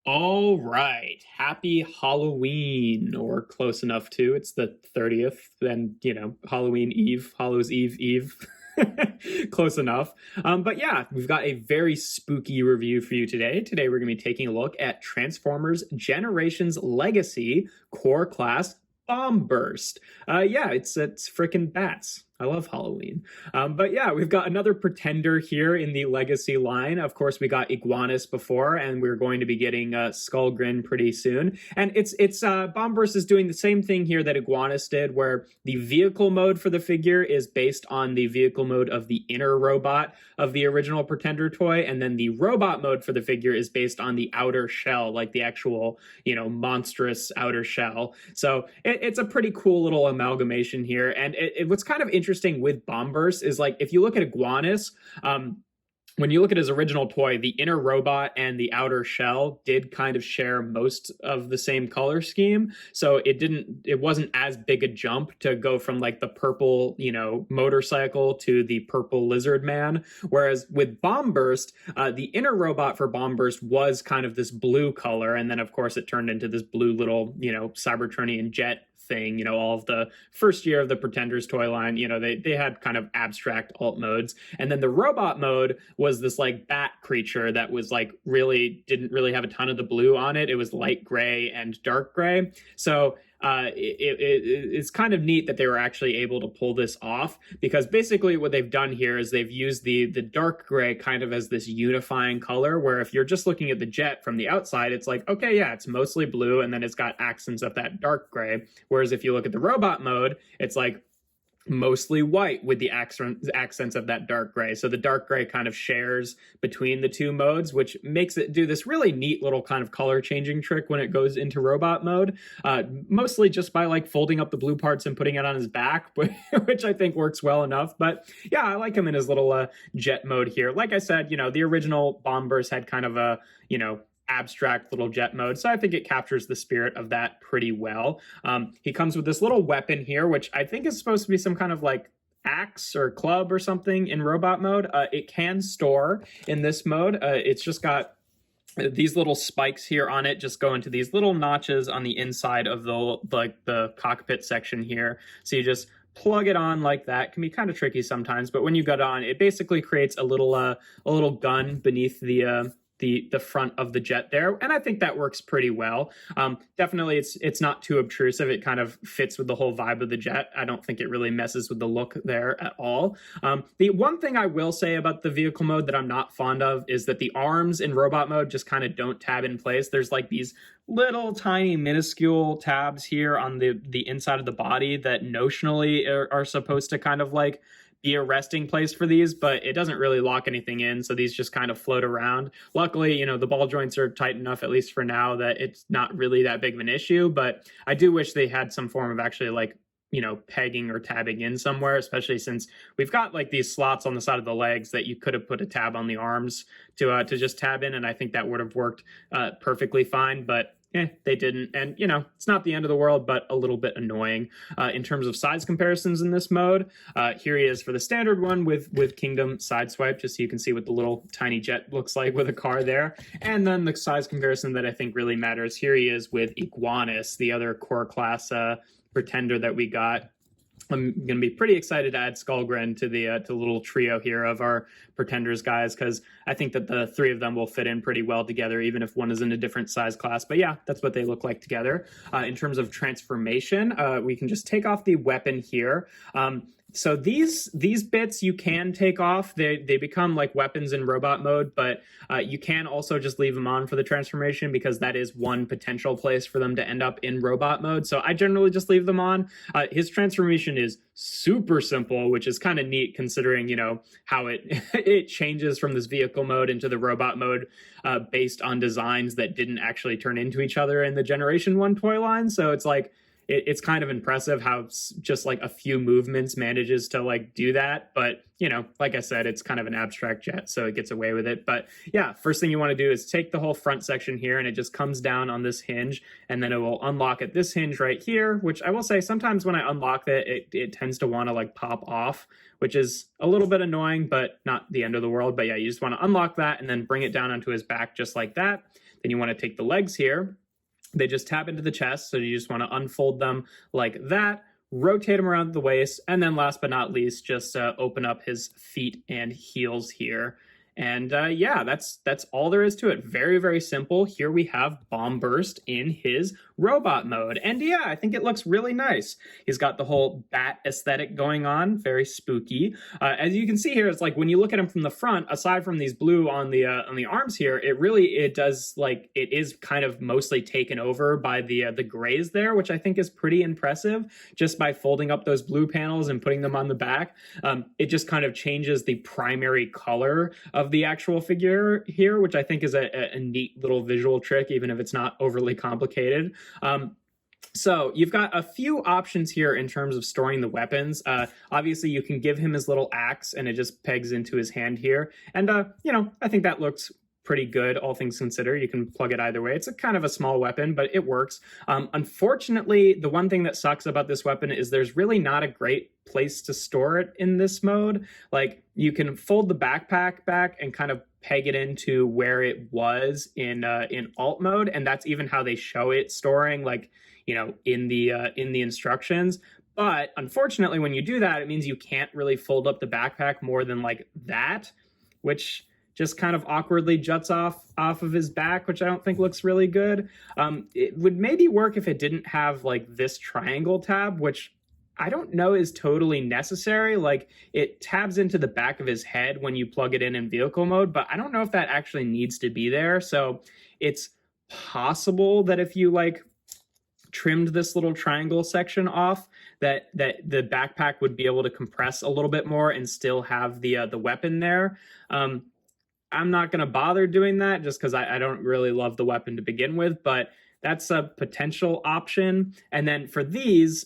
All right. Happy Halloween, or close enough to. It's the 30th, then, Halloween Eve, Hallows Eve Eve. Close enough. But yeah, we've got a very spooky review for you today. Today, we're going to be taking a look at Transformers Generations Legacy Core Class Bomb Burst. Yeah, it's freaking bats. I love Halloween. But yeah, we've got another pretender here in the Legacy line. Of course, we got Iguanus before, and we're going to be getting Skullgrin pretty soon. And it's Bombburst is doing the same thing here that Iguanus did, where the vehicle mode for the figure is based on the vehicle mode of the inner robot of the original Pretender toy, and then the robot mode for the figure is based on the outer shell, like the actual, monstrous outer shell. So it's a pretty cool little amalgamation here. And what's kind of interesting with Bombburst is, like, if you look at Iguanus, when you look at his original toy, the inner robot and the outer shell did kind of share most of the same color scheme. So it wasn't as big a jump to go from like the purple, motorcycle to the purple lizard man. Whereas with Bombburst, the inner robot for Bombburst was kind of this blue color. And then of course it turned into this blue little, Cybertronian jet thing. All of the first year of the Pretenders toy line, they had kind of abstract alt modes. And then the robot mode was this like bat creature that was like didn't really have a ton of the blue on it. It was light gray and dark gray. So it's kind of neat that they were actually able to pull this off, because basically what they've done here is they've used the dark gray kind of as this unifying color, where if you're just looking at the jet from the outside, it's like, okay, yeah, it's mostly blue, and then it's got accents of that dark gray. Whereas if you look at the robot mode, it's like mostly white with the accents of that dark gray. So the dark gray kind of shares between the two modes, which makes it do this really neat little kind of color changing trick when it goes into robot mode, mostly just by like folding up the blue parts and putting it on his back, which I think works well enough. But yeah, I like him in his little jet mode here. Like I said, the original Bombburst had kind of a, abstract little jet mode, so I think it captures the spirit of that pretty well. He comes with this little weapon here, which I think is supposed to be some kind of like axe or club or something in robot mode. It can store in this mode. It's just got these little spikes here on it, just go into these little notches on the inside of the cockpit section here. So you just plug it on like that. It can be kind of tricky sometimes, but when you get on, it basically creates a little gun beneath the front of the jet there, and I think that works pretty well. Definitely it's not too obtrusive. It kind of fits with the whole vibe of the jet. I don't think it really messes with the look there at all. The one thing I will say about the vehicle mode that I'm not fond of is that the arms in robot mode just kind of don't tab in place. There's like these little tiny minuscule tabs here on the inside of the body that notionally are supposed to kind of like be a resting place for these, but it doesn't really lock anything in, so these just kind of float around. Luckily, the ball joints are tight enough, at least for now, that it's not really that big of an issue, but I do wish they had some form of actually like, pegging or tabbing in somewhere, especially since we've got like these slots on the side of the legs that you could have put a tab on the arms to just tab in, and I think that would have worked perfectly fine, but they didn't. And, it's not the end of the world, but a little bit annoying. In terms of size comparisons in this mode, here he is for the standard one with Kingdom Sideswipe, just so you can see what the little tiny jet looks like with a car there. And then the size comparison that I think really matters, here he is with Iguanus, the other core class pretender that we got. I'm going to be pretty excited to add Skullgrin to the little trio here of our Pretenders guys, because I think that the three of them will fit in pretty well together, even if one is in a different size class. But yeah, that's what they look like together. In terms of transformation, we can just take off the weapon here. So these bits you can take off. They become like weapons in robot mode, but you can also just leave them on for the transformation, because that is one potential place for them to end up in robot mode. So I generally just leave them on. His transformation is super simple, which is kind of neat considering, how it changes from this vehicle mode into the robot mode based on designs that didn't actually turn into each other in the Generation 1 toy line. So it's like, it's kind of impressive how just like a few movements manages to like do that. But, like I said, it's kind of an abstract jet, so it gets away with it. But yeah, first thing you want to do is take the whole front section here, and it just comes down on this hinge, and then it will unlock at this hinge right here, which I will say sometimes when I unlock it tends to want to like pop off, which is a little bit annoying, but not the end of the world. But yeah, you just want to unlock that and then bring it down onto his back just like that. Then you want to take the legs here. They just tab into the chest, so you just want to unfold them like that, rotate them around the waist, and then last but not least, just open up his feet and heels here. And yeah, that's all there is to it. Very, very simple. Here we have Bombburst in his robot mode. And yeah, I think it looks really nice. He's got the whole bat aesthetic going on, very spooky. As you can see here, it's like when you look at him from the front, aside from these blue on the arms here, it does, like, it is kind of mostly taken over by the grays there, which I think is pretty impressive. Just by folding up those blue panels and putting them on the back, it just kind of changes the primary color of the actual figure here, which I think is a neat little visual trick, even if it's not overly complicated. So you've got a few options here in terms of storing the weapons. Obviously, you can give him his little axe, and it just pegs into his hand here. And, you know, I think that looks pretty good, all things considered. You can plug it either way. It's a kind of a small weapon, but it works. Unfortunately, the one thing that sucks about this weapon is there's really not a great place to store it in this mode. Like, you can fold the backpack back and kind of peg it into where it was in alt mode, and that's even how they show it storing, like, you know, in the instructions. But unfortunately, when you do that, it means you can't really fold up the backpack more than like that, which just kind of awkwardly juts off of his back, which I don't think looks really good. It would maybe work if it didn't have like this triangle tab, which I don't know is totally necessary. Like, it tabs into the back of his head when you plug it in vehicle mode, but I don't know if that actually needs to be there. So it's possible that if you like trimmed this little triangle section off, that the backpack would be able to compress a little bit more and still have the weapon there. I'm not going to bother doing that just because I don't really love the weapon to begin with, but that's a potential option. And then for these,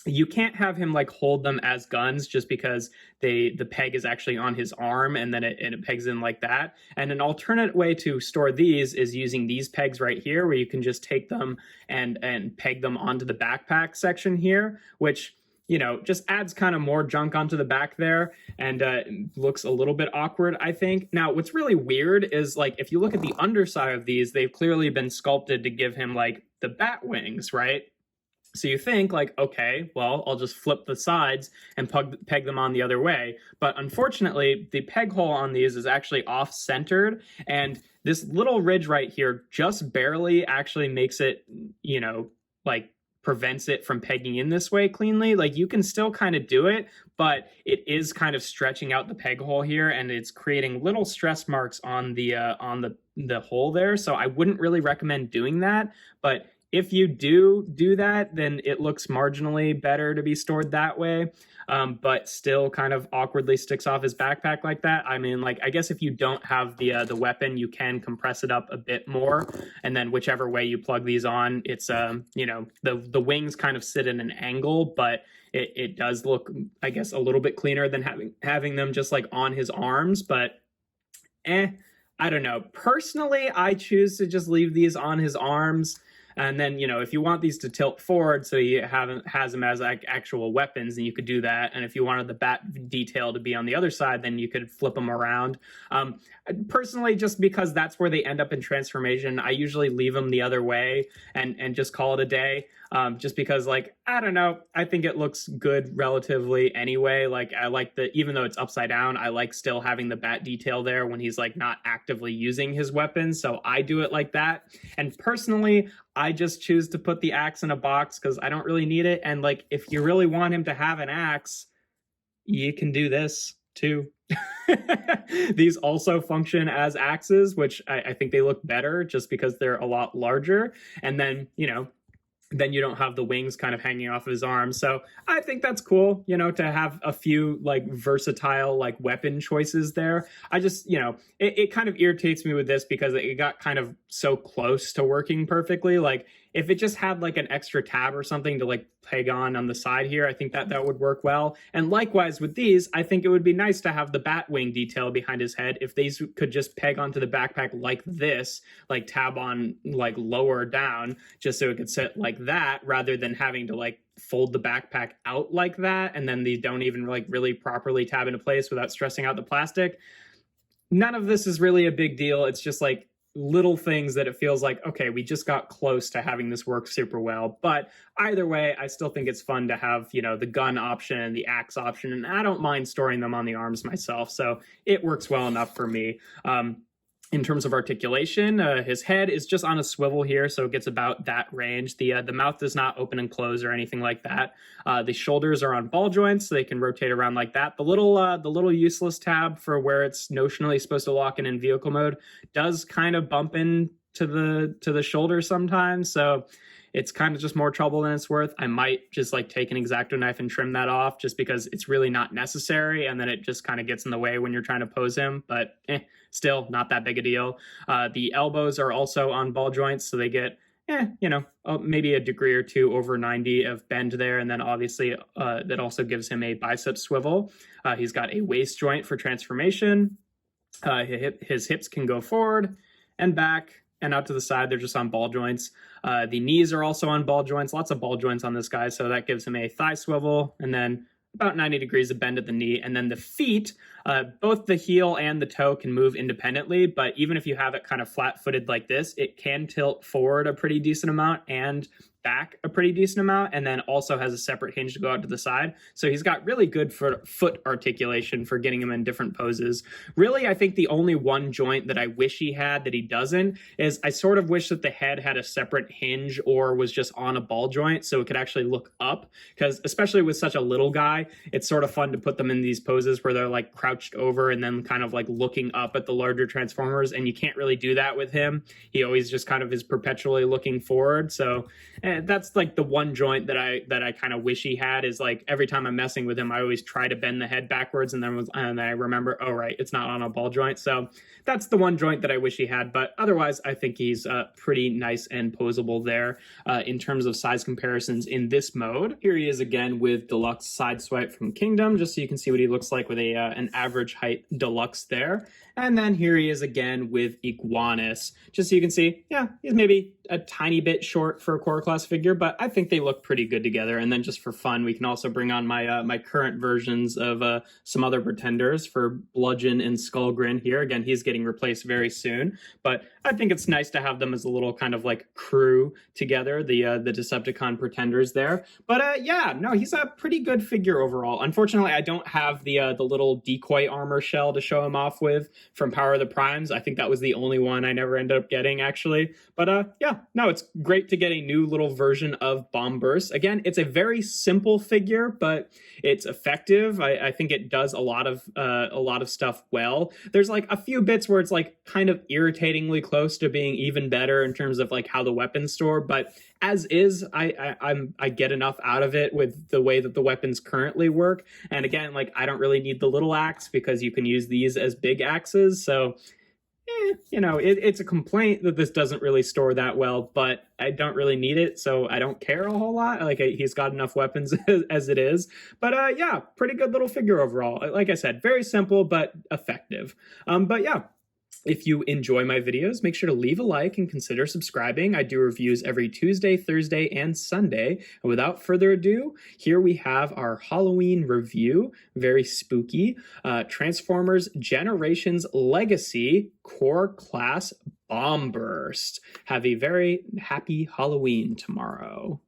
you can't have him like hold them as guns just because the peg is actually on his arm, and then it pegs in like that. And an alternate way to store these is using these pegs right here, where you can just take them and peg them onto the backpack section here, which, you know, just adds kind of more junk onto the back there, and looks a little bit awkward, I think. Now, what's really weird is, like, if you look at the underside of these, they've clearly been sculpted to give him like the bat wings, right? So you think like, okay, well, I'll just flip the sides and peg them on the other way. But unfortunately, the peg hole on these is actually off-centered, and this little ridge right here just barely actually makes it, you know, like prevents it from pegging in this way cleanly. Like, you can still kind of do it, but it is kind of stretching out the peg hole here, and it's creating little stress marks on the hole there. So I wouldn't really recommend doing that, but if you do that, then it looks marginally better to be stored that way, but still kind of awkwardly sticks off his backpack like that. I mean, like, I guess if you don't have the weapon, you can compress it up a bit more, and then whichever way you plug these on, it's you know, the wings kind of sit in an angle, but it does look, I guess, a little bit cleaner than having them just like on his arms. But I don't know. Personally, I choose to just leave these on his arms. And then, you know, if you want these to tilt forward so he has them as like actual weapons, then you could do that. And if you wanted the bat detail to be on the other side, then you could flip them around. Personally, just because that's where they end up in transformation, I usually leave them the other way and just call it a day. Just because, like, I don't know, I think it looks good relatively anyway. Like, I like even though it's upside down, I like still having the bat detail there when he's like not actively using his weapons. So I do it like that. And personally, I just choose to put the axe in a box because I don't really need it. And like, if you really want him to have an axe, you can do this too. These also function as axes, which I think they look better just because they're a lot larger. And then, you know, then you don't have the wings kind of hanging off of his arms. So I think that's cool, you know, to have a few like versatile like weapon choices there. I just, you know, it kind of irritates me with this because it got kind of so close to working perfectly. Like, if it just had like an extra tab or something to like peg on the side here, I think that would work well. And likewise with these, I think it would be nice to have the bat wing detail behind his head. If these could just peg onto the backpack like this, like tab on like lower down, just so it could sit like that, rather than having to like fold the backpack out like that, and then these don't even like really properly tab into place without stressing out the plastic. None of this is really a big deal. It's just like, little things that it feels like, okay, we just got close to having this work super well. But either way, I still think it's fun to have, the gun option and the axe option, and I don't mind storing them on the arms myself, so it works well enough for me. In terms of articulation, his head is just on a swivel here, so it gets about that range. The mouth does not open and close or anything like that. The shoulders are on ball joints, so they can rotate around like that. The little useless tab for where it's notionally supposed to lock in vehicle mode does kind of bump in to the shoulder sometimes, so it's kind of just more trouble than it's worth. I might just like take an X-Acto knife and trim that off just because it's really not necessary, and then it just kind of gets in the way when you're trying to pose him, but still not that big a deal. The elbows are also on ball joints, so they get maybe a degree or two over 90 of bend there, and then obviously that also gives him a bicep swivel. He's got a waist joint for transformation. His hips can go forward and back and out to the side. They're just on ball joints. The knees are also on ball joints, lots of ball joints on this guy, so that gives him a thigh swivel, and then about 90 degrees of bend at the knee. And then the feet, both the heel and the toe can move independently, but even if you have it kind of flat-footed like this, it can tilt forward a pretty decent amount and back a pretty decent amount, and then also has a separate hinge to go out to the side. So he's got really good foot articulation for getting him in different poses. Really, I think the only one joint that I wish he had that he doesn't is I sort of wish that the head had a separate hinge or was just on a ball joint so it could actually look up, because especially with such a little guy, it's sort of fun to put them in these poses where they're like crouched over and then kind of like looking up at the larger Transformers, and you can't really do that with him. He always just kind of is perpetually looking forward. So that's like the one joint that I kind of wish he had, is like every time I'm messing with him, I always try to bend the head backwards, and then I remember, oh right, it's not on a ball joint. So that's the one joint that I wish he had, but otherwise I think he's pretty nice and posable there. In terms of size comparisons in this mode, here he is again with Deluxe Sideswipe from Kingdom, just so you can see what he looks like with an average height Deluxe there. And then here he is again with Iguanus, just so you can see, yeah, he's maybe a tiny bit short for a core class figure, but I think they look pretty good together. And then just for fun, we can also bring on my current versions of some other pretenders for Bludgeon and Skullgrin here. Again, he's getting replaced very soon, but I think it's nice to have them as a little kind of like crew together, the Decepticon pretenders there. But yeah, no, he's a pretty good figure overall. Unfortunately, I don't have the little decoy armor shell to show him off with from Power of the Primes. I think that was the only one I never ended up getting, actually. But yeah, no, it's great to get a new little version of Bomb Burst. Again, it's a very simple figure, but it's effective. I think it does a lot of stuff well. There's like a few bits where it's like kind of irritatingly close to being even better in terms of like how the weapons store, but as is, I get enough out of it with the way that the weapons currently work. And again, like I don't really need the little axe because you can use these as big axes. So, it's a complaint that this doesn't really store that well, but I don't really need it, so I don't care a whole lot. Like he's got enough weapons as it is. But yeah, pretty good little figure overall. Like I said, very simple but effective. But yeah. If you enjoy my videos, make sure to leave a like and consider subscribing. I do reviews every Tuesday, Thursday, and Sunday. And without further ado, here we have our Halloween review. Very spooky. Transformers Generations Legacy Core Class Bomb Burst. Have a very happy Halloween tomorrow.